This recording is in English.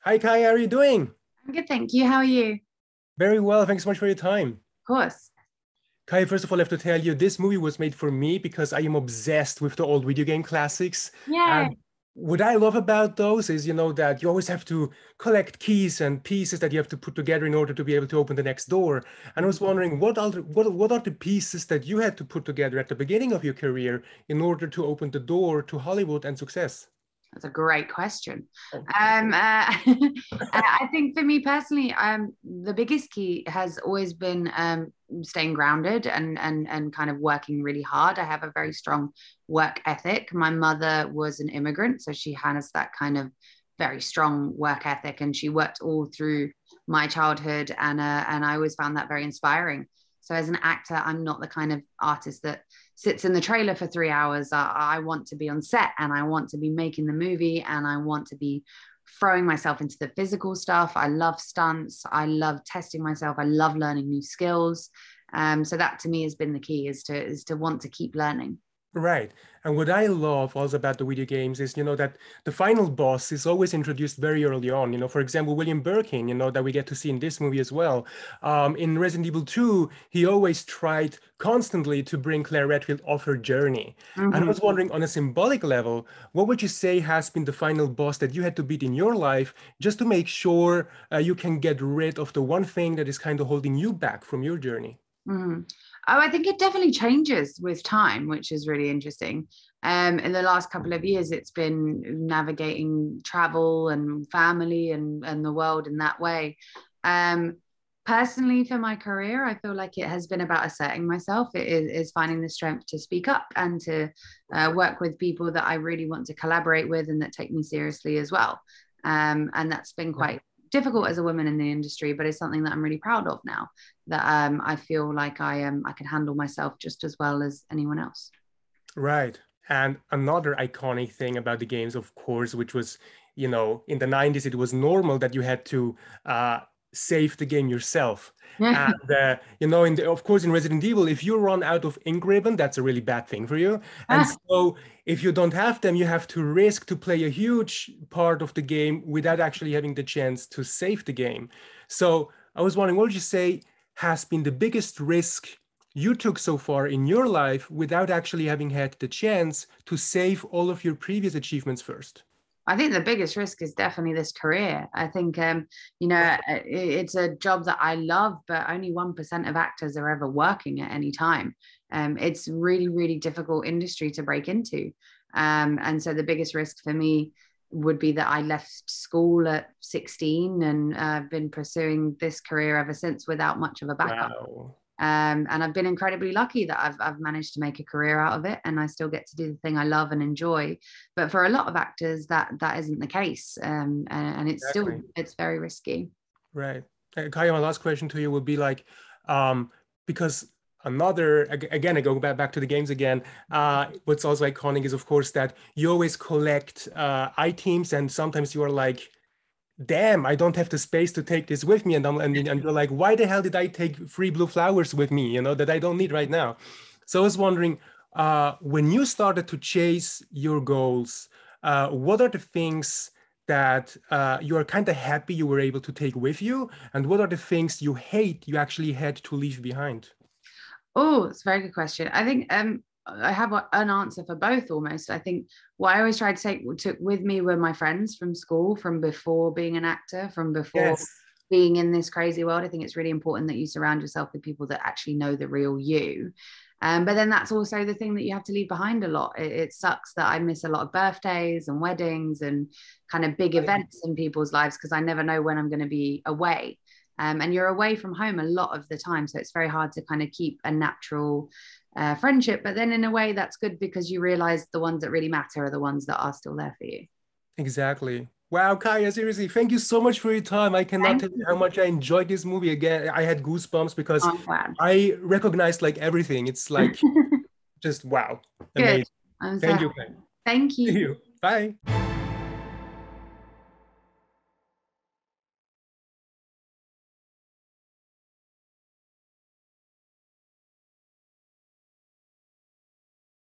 Hi Kai, how are you doing? I'm good, thank you. How are you? Of Very well, thanks so much for your time. course. Kai, first of all, I have to tell you, this movie was made for me because I am obsessed with the old video game classics. Yay. And what I love about those is, that you always have to collect keys and pieces that you have to put together in order to be able to open the next door. And I was wondering, what are the pieces that you had to put together at the beginning of your career in order to open the door to Hollywood and success? That's a great question. Oh, thank Um, you. uh, I think for me personally, the biggest key has always been staying grounded and kind of working really hard. I have a very strong work ethic. My mother was an immigrant, so she has that kind of very strong work ethic, and she worked all through my childhood, and I always found that very inspiring. So as an actor, I'm not the kind of artist that sits in the trailer for 3 hours. I want to be on set and I want to be making the movie and I want to be throwing myself into the physical stuff. I love stunts. I love testing myself. I love learning new skills. So that to me has been the key is to want to keep learning. Right. And what I love also about the video games is, that the final boss is always introduced very early on. For example, William Birkin, that we get to see in this movie as well. In Resident Evil 2, he always tried constantly to bring Claire Redfield off her journey. And I Mhm. was wondering, on a symbolic level, what would you say has been the final boss that you had to beat in your life just to make sure you can get rid of the one thing that is kind of holding you back from your journey? Mhm. Oh, I think it definitely changes with time, which is really interesting. In the last couple of years, it's been navigating travel and family and the world in that way. Um, Personally, for my career, I feel like it has been about asserting myself. It is finding the strength to speak up and to work with people that I really want to collaborate with and that take me seriously as well. And that's been quite difficult as a woman in the industry, but it's something that I'm really proud of now that I feel like I can handle myself just as well as anyone else. Right. And another iconic thing about the games, of course, which was, in the 90s, it was normal that you had to save the game yourself. And, of course, in Resident Evil, if you run out of ink ribbon, that's a really bad thing for you. And so if you don't have them, you have to risk to play a huge part of the game without actually having the chance to save the game. So I was wondering, what would you say has been the biggest risk you took so far in your life without actually having had the chance to save all of your previous achievements first? I think the biggest risk is definitely this career. I think, it's a job that I love, but only 1% of actors are ever working at any time. It's really, really difficult industry to break into. And so the biggest risk for me would be that I left school at 16 and I've been pursuing this career ever since without much of a backup. Wow. And I've been incredibly lucky that I've managed to make a career out of it, and I still get to do the thing I love and enjoy. But for a lot of actors, that isn't the case, and Exactly. it's very risky. Right. Kaya, my last question to you would be like, um, because again, I go back to the games again. What's also iconic is, of course, that you always collect items, and sometimes you are like, damn, I don't have the space to take this with me. And you're like, why the hell did I take 3 blue flowers with me, that I don't need right now? So I was wondering, when you started to chase your goals, what are the things that you are kind of happy you were able to take with you? And what are the things you hate you actually had to leave behind? Oh, it's a very good question. I think I have an answer for both almost. I think what I always tried to took with me were my friends from school, from before being an actor, from before Yes, being in this crazy world. I think it's really important that you surround yourself with people that actually know the real you. But then that's also the thing that you have to leave behind a lot. It sucks that I miss a lot of birthdays and weddings and kind of big events in people's lives because I never know when I'm going to be away. And you're away from home a lot of the time. So it's very hard to kind of keep a natural friendship. But then in a way, that's good because you realize the ones that really matter are the ones that are still there for you. exactly. Wow, Kaya, seriously, thank you so much for your time. I cannot Thank tell you how you. much I enjoyed this movie again. I had goosebumps because I'm glad. I recognized like everything. It's like just wow, Good. amazing. I'm so Thank you, happy. Kaya. Thank See you. you. Bye.